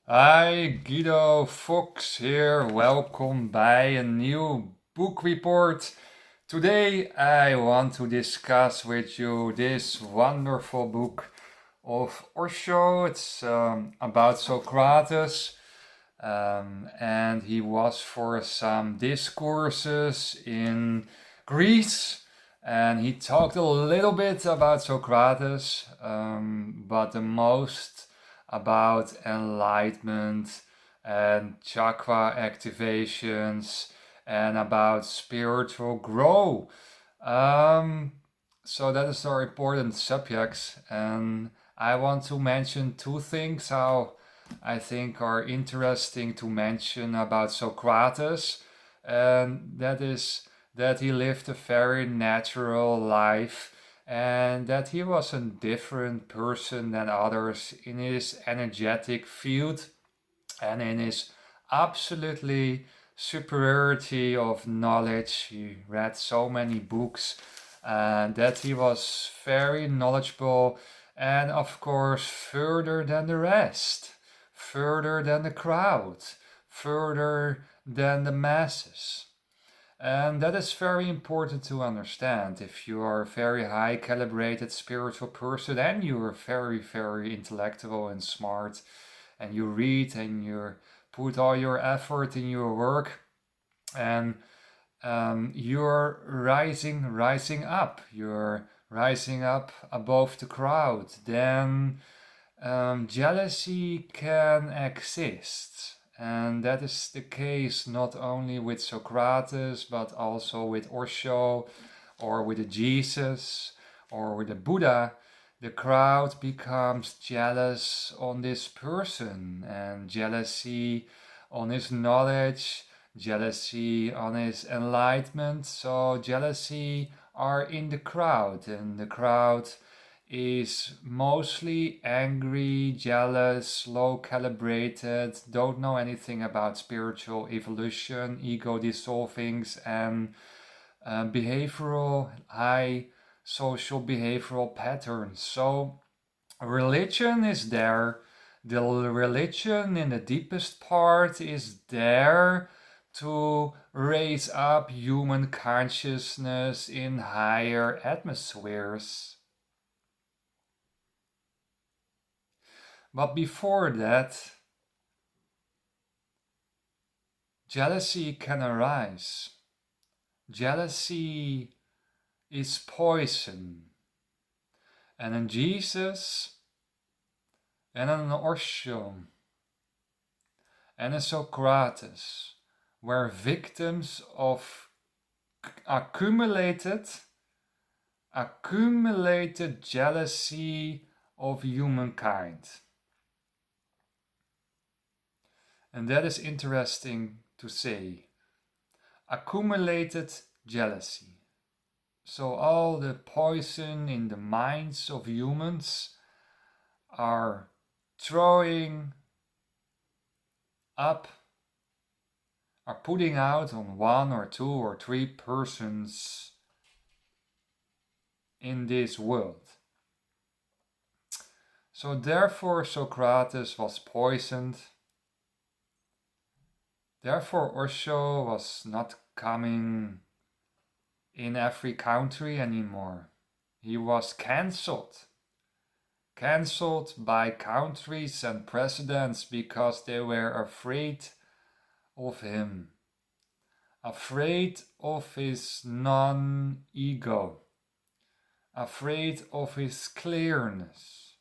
Hi, Guido Fox here. Welcome by a new book report. Today I want to discuss with you this wonderful book of Osho. It's about Socrates, and he was for some discourses in Greece. And he talked a little bit about Socrates, but the most about enlightenment and chakra activations and about spiritual growth. Um, so that is our important subjects, and I want to mention two things how I think are interesting to mention about Socrates, and that is that he lived a very natural life and that he was a different person than others in his energetic field and in his absolutely superiority of knowledge. He read so many books and that he was very knowledgeable and, of course, further than the rest, further than the crowd, further than the masses. And that is very important to understand. If you are a very high calibrated spiritual person and you are very, very intellectual and smart, and you read and you put all your effort in your work, and you're rising up above the crowd, then jealousy can exist. And that is the case not only with Socrates, but also with Osho, or with a Jesus, or with a Buddha. The crowd becomes jealous on this person, and jealousy on his knowledge, jealousy on his enlightenment. So jealousy are in the crowd, and the crowd is mostly angry, jealous, low calibrated, don't know anything about spiritual evolution, ego dissolvings, and behavioral, high social behavioral patterns. So, religion is there. The religion in the deepest part is there to raise up human consciousness in higher atmospheres. But before that, jealousy can arise. Jealousy is poison. And in Jesus and in Osho and in Socrates were victims of accumulated jealousy of humankind. And that is interesting to say. Accumulated jealousy. So all the poison in the minds of humans are throwing up, are putting out on one or two or three persons in this world. So therefore Socrates was poisoned. Therefore Osho was not coming in every country anymore. He was cancelled. Cancelled by countries and presidents because they were afraid of him. Afraid of his non-ego. Afraid of his clearness.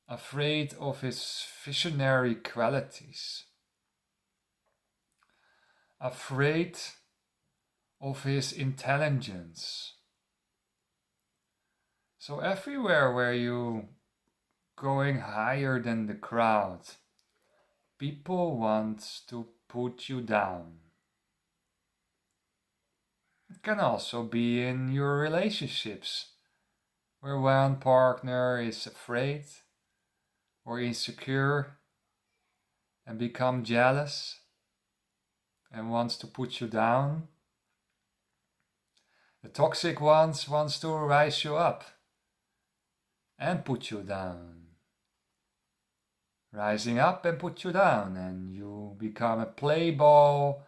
Afraid of his visionary qualities. Afraid of his intelligence. So everywhere where you going higher than the crowd, people want to put you down. It can also be in your relationships, where one partner is afraid or insecure and become jealous and wants to put you down. The toxic ones wants to rise you up and put you down. rising up and put you down, and you become a play ball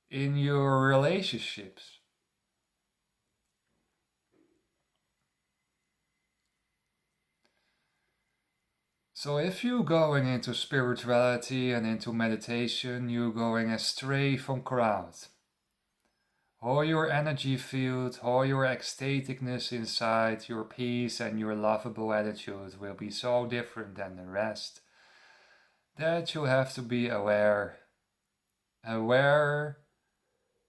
in your relationships. So if you're going into spirituality and into meditation, you're going astray from crowd. All your energy field, all your ecstaticness inside, your peace and your lovable attitude will be so different than the rest that you have to be aware. Aware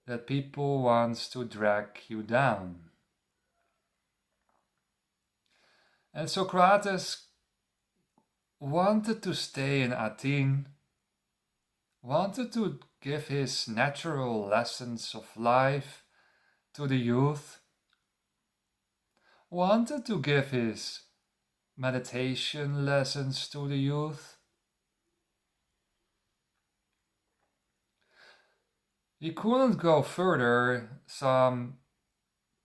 that people want to drag you down. And Socrates wanted to stay in Athens, wanted to give his natural lessons of life to the youth, wanted to give his meditation lessons to the youth. He couldn't go further, some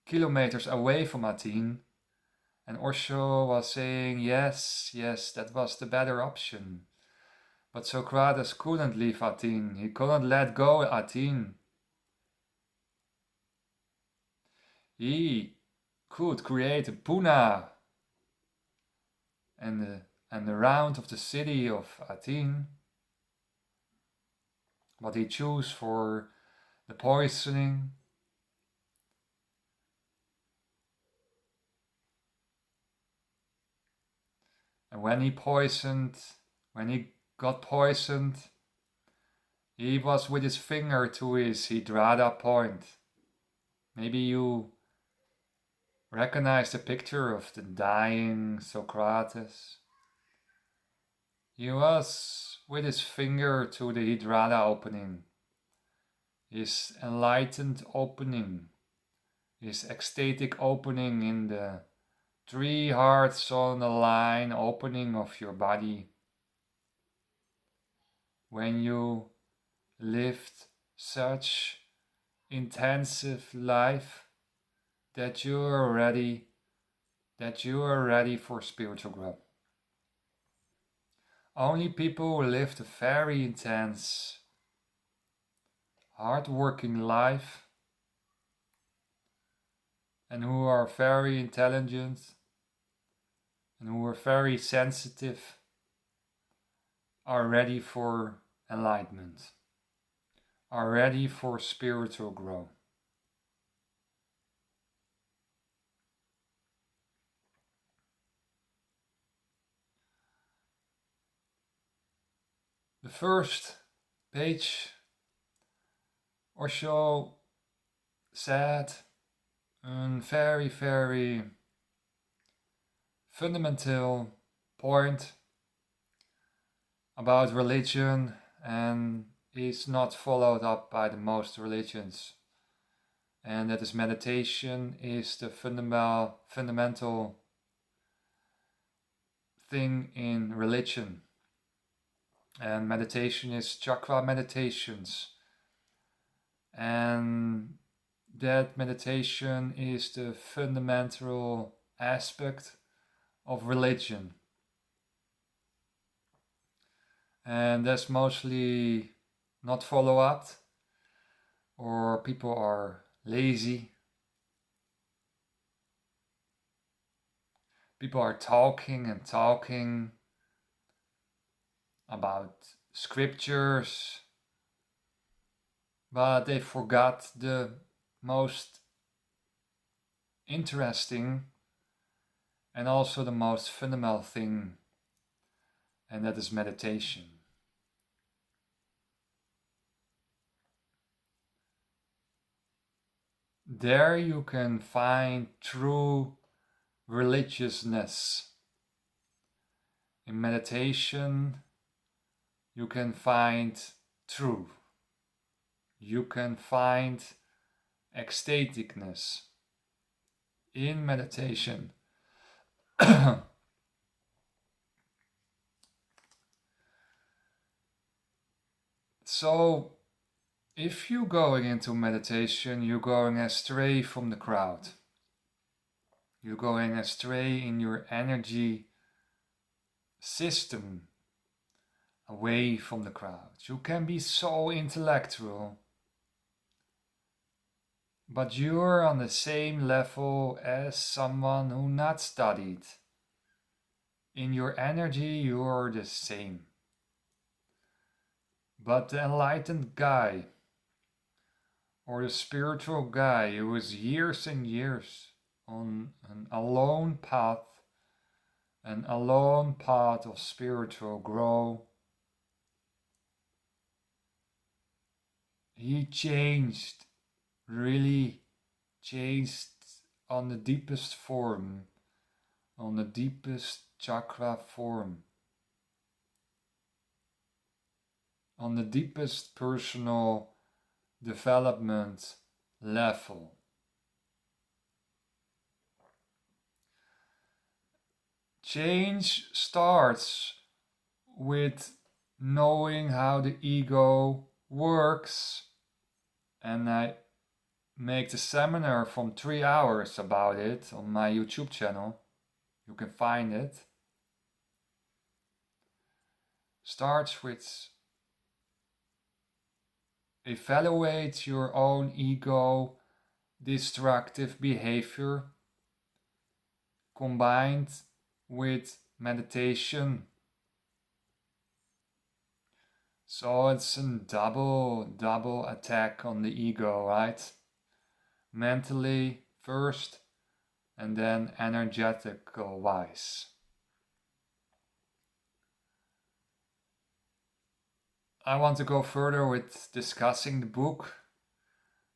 kilometers away from Athens, and Osho was saying, yes, that was the better option. But Socrates couldn't leave Athens. He couldn't let go Athens. He could create a Pune and the round of the city of Athens. But he chose for the poisoning. And when he got poisoned, he was with his finger to his Hidrada point. Maybe you recognize the picture of the dying Socrates. He was with his finger to the Hidrada opening, his enlightened opening, his ecstatic opening in the 3 hearts on the line opening of your body. When you lived such intensive life that you are ready for spiritual growth. Only people who lived a very intense, hard-working life and who are very intelligent and who are very sensitive are ready for enlightenment, are ready for spiritual growth. The first page Osho said a very, very fundamental point about religion, and is not followed up by the most religions. And that is meditation is the fundamental thing in religion. And meditation is chakra meditations. And that meditation is the fundamental aspect of religion. And that's mostly not follow up, or people are lazy. People are talking and talking about scriptures, but they forgot the most interesting and also the most fundamental thing, and that is meditation. There you can find true religiousness. In meditation, you can find truth. You can find ecstaticness in meditation. So, if you're going into meditation, you're going astray from the crowd. You're going astray in your energy system. away from the crowd. You can be so intellectual, but you're on the same level as someone who not studied. In your energy, you're the same. But the enlightened guy, or the spiritual guy who is years and years on an alone path of spiritual growth, he changed, really changed on the deepest form, on the deepest chakra form, on the deepest personal development level. Change starts with knowing how the ego works, and I make the seminar from 3 hours about it on my YouTube channel. You can find it. Starts with evaluate your own ego destructive behavior combined with meditation. So it's a double attack on the ego, right? Mentally first, and then energetical wise. I want to go further with discussing the book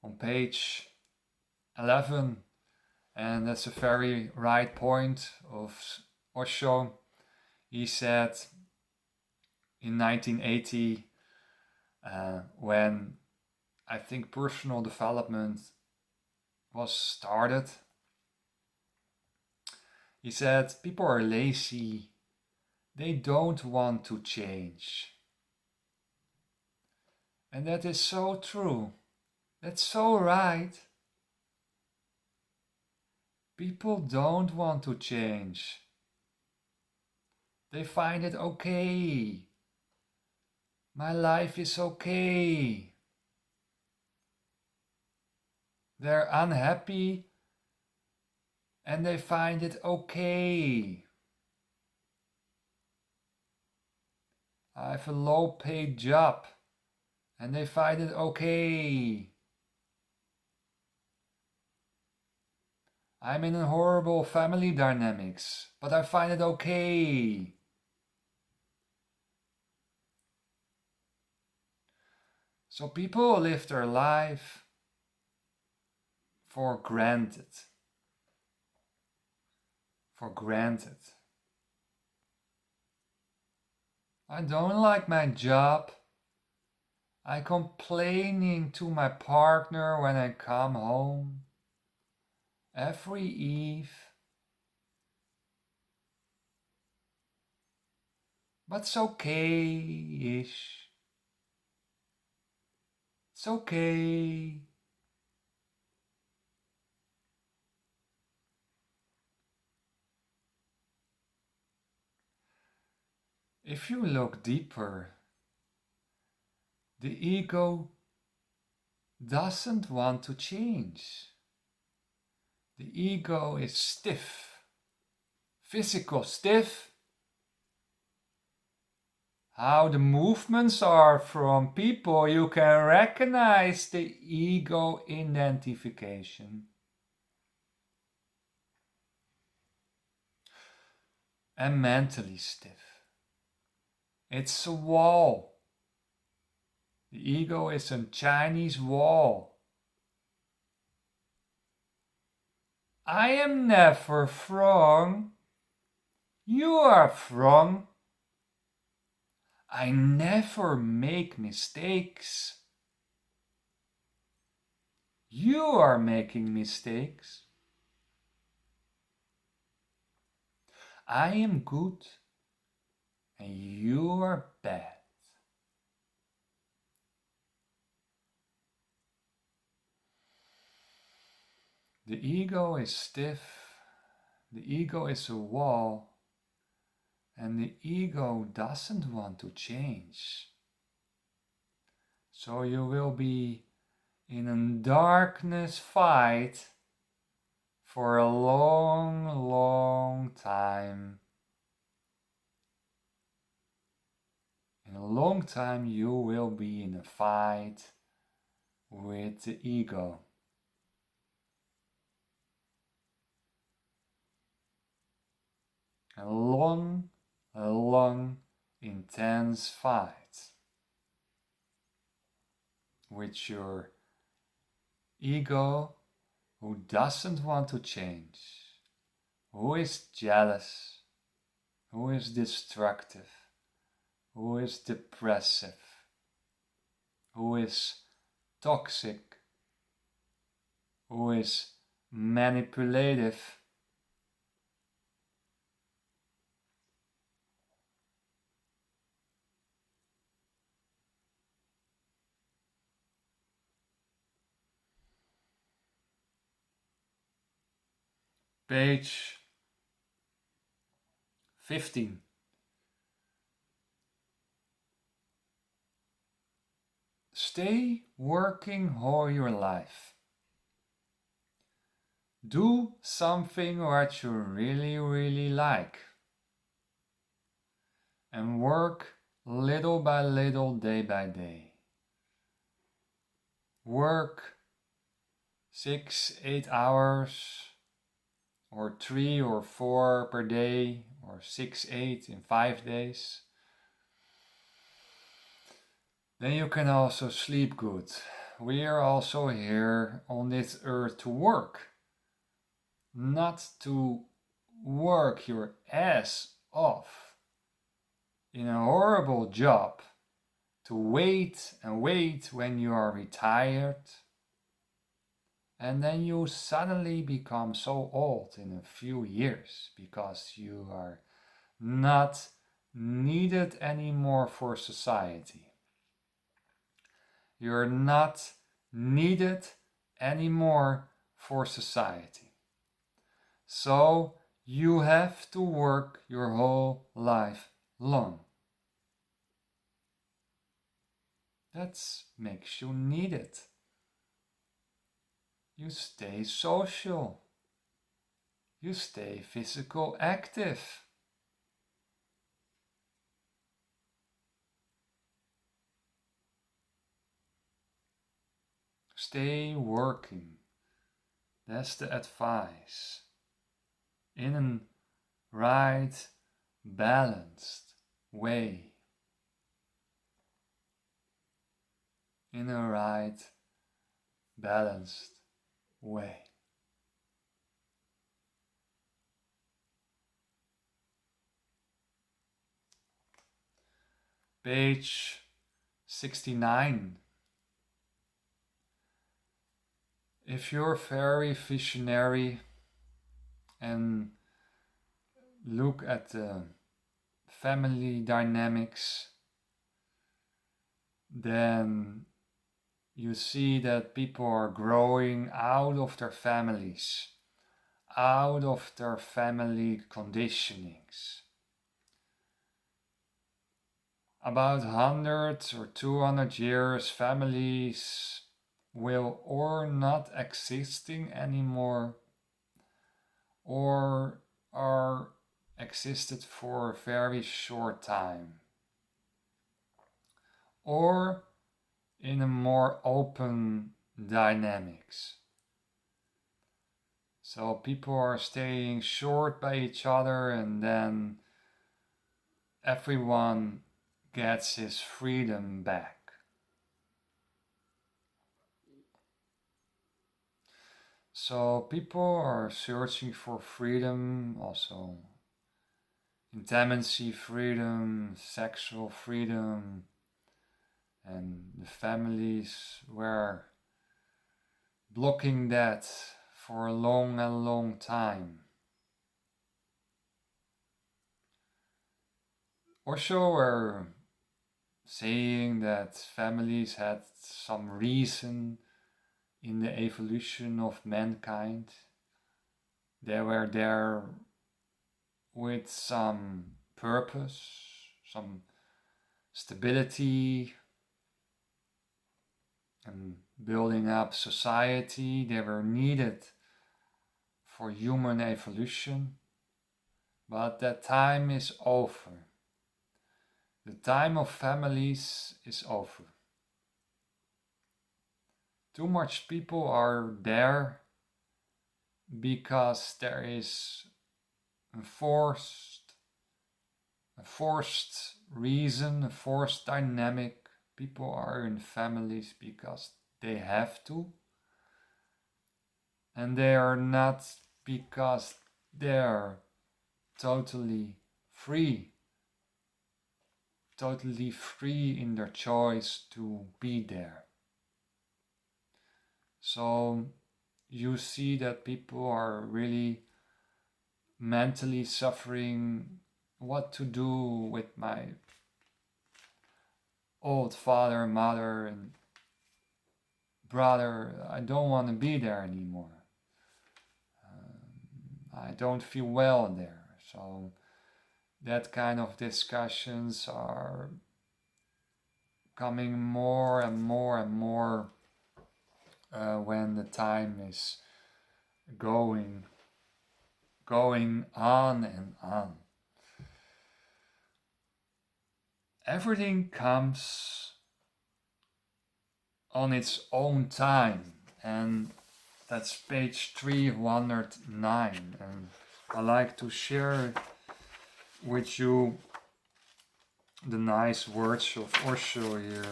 on page 11, and that's a very right point of Osho. He said in 1980, when I think personal development was started, he said people are lazy, they don't want to change. And that is so true. That's so right. People don't want to change. They find it okay. My life is okay. They're unhappy and they find it okay. I have a low paid job and they find it okay. I'm in a horrible family dynamics, but I find it okay. So people live their life for granted. For granted. I don't like my job. I'm complaining to my partner when I come home. Every eve. But it's okay-ish. It's okay. If you look deeper, the ego doesn't want to change. The ego is stiff, physical stiff. How the movements are from people, you can recognize the ego identification. And mentally stiff. It's a wall. The ego is a Chinese wall. I am never wrong. You are wrong. I never make mistakes. You are making mistakes. I am good and you are bad. The ego is stiff. The ego is a wall. And the ego doesn't want to change. So you will be in a darkness fight for a long, long time. In a long time you will be in a fight with the ego. A long, intense fight with your ego who doesn't want to change, who is jealous, who is destructive, who is depressive, who is toxic, who is manipulative. Page 15. Stay working all your life. Do something what you really, really like. And work little by little, day by day. Work 6, 8 hours, or 3 or 4 per day, or 6, 8 in 5 days. Then you can also sleep good. We are also here on this earth to work. Not to work your ass off in a horrible job, to wait and wait when you are retired, and then you suddenly become so old in a few years because you are not needed anymore for society. You're not needed anymore for society. So you have to work your whole life long. That makes you needed. You stay social. You stay physical active. Stay working. That's the advice. In a right, balanced way. In a right, balanced way. Page 69. If you're very visionary and look at the family dynamics, then you see that people are growing out of their families, out of their family conditionings. About 100 or 200 years, families will or not existing anymore, or are existed for a very short time, or in a more open dynamics. So people are staying short by each other, and then everyone gets his freedom back. So people are searching for freedom, also intimacy freedom, sexual freedom, and the families were blocking that for a long time. Also, we're saying that families had some reason in the evolution of mankind. They were there with some purpose, some stability, and building up society. They were needed for human evolution, but that time is over. The time of families is over. Too much people are there because there is a forced reason, a forced dynamic. People are in families because they have to, and they are not because they're totally free in their choice to be there. So you see that people are really mentally suffering. What to do with my old father, mother, and brother? I don't want to be there anymore. I don't feel well there. So that kind of discussions are coming more and more and more when the time is going on and on. Everything comes on its own time, and that's page 309, and I like to share with you the nice words of Osho here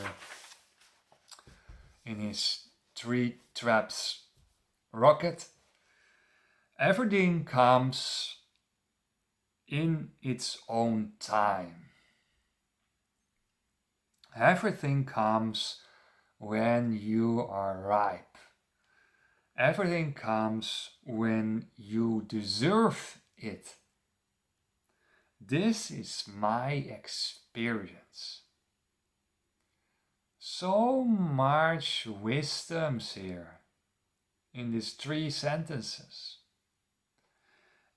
in his Three Traps Rocket. Everything comes in its own time. Everything comes when you are ripe. Everything comes when you deserve it. This is my experience. So much wisdoms here in these 3 sentences.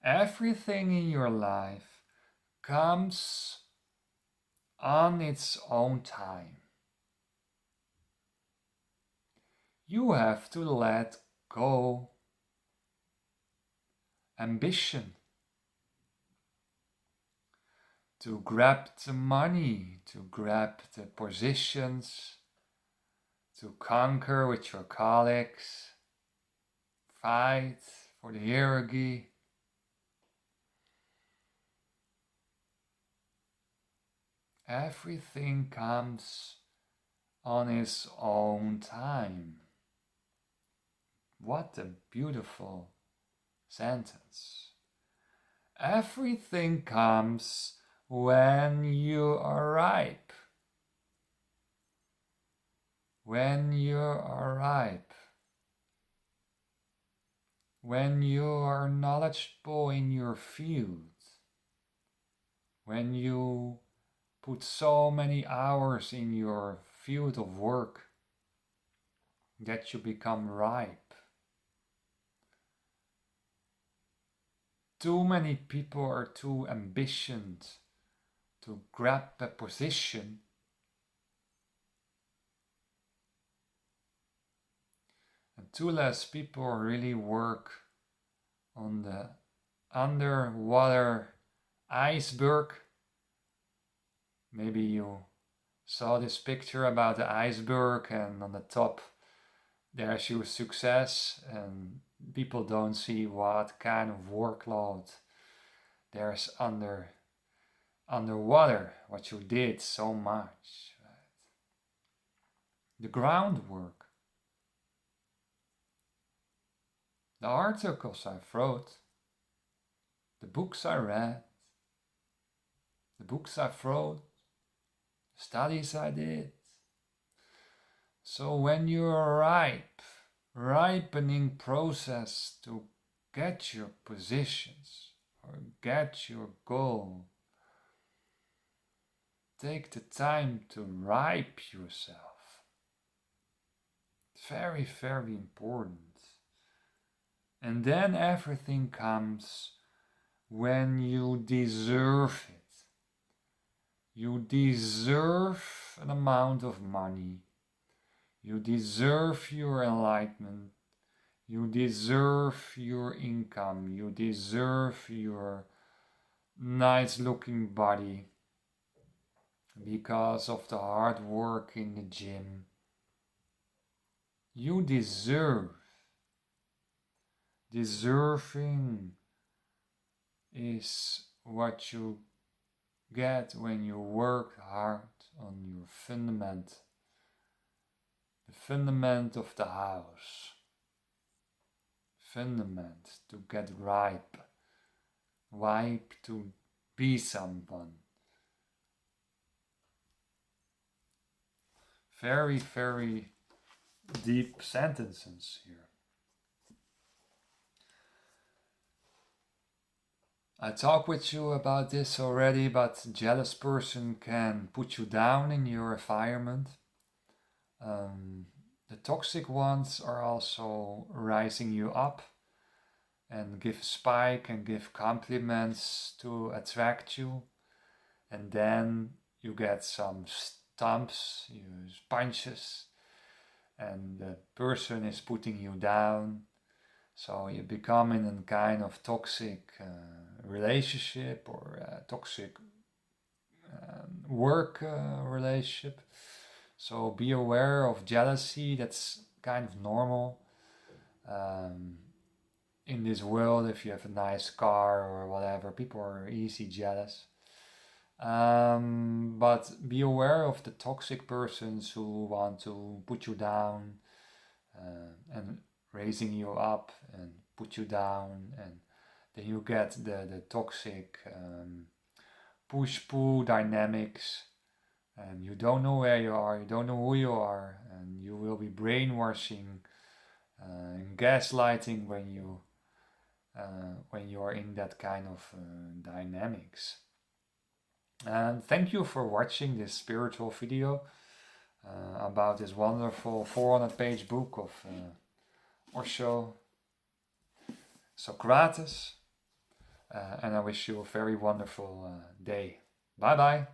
Everything in your life comes on its own time. You have to let go ambition, to grab the money, to grab the positions, to conquer with your colleagues, fight for the hierarchy. Everything comes on its own time. What a beautiful sentence. Everything comes when you are ripe. When you are ripe. When you are knowledgeable in your field. When you put so many hours in your field of work that you become ripe. Too many people are too ambitious to grab a position, and too less people really work on the underwater iceberg. Maybe you saw this picture about the iceberg, and on the top there's your success, and people don't see what kind of workload there's underwater, what you did so much. Right? The groundwork, the articles I wrote, the books I read, the books I wrote, the studies I did. So when you're ripe, ripening process to get your positions or get your goal, take the time to ripe yourself. Very, very important. And then everything comes when you deserve it. You deserve an amount of money. You deserve your enlightenment. You deserve your income. You deserve your nice looking body because of the hard work in the gym. You deserve. Deserving is what you get when you work hard on your fundament. The fundament of the house. Fundament to get ripe. Ripe to be someone. Very, very deep sentences here. I talked with you about this already, but a jealous person can put you down in your environment. The toxic ones are also rising you up and give spike and give compliments to attract you. And then you get some stumps, you punches, and the person is putting you down. So you become in a kind of toxic relationship or toxic work relationship. So be aware of jealousy. That's kind of normal in this world. If you have a nice car or whatever, people are easy jealous. But be aware of the toxic persons who want to put you down and raising you up and put you down, and then you get the toxic push-pull dynamics, and you don't know where you are, you don't know who you are, and you will be brainwashing and gaslighting when you are in that kind of dynamics. And thank you for watching this spiritual video about this wonderful 400-page book of Osho, Socrates, and I wish you a very wonderful day. Bye bye.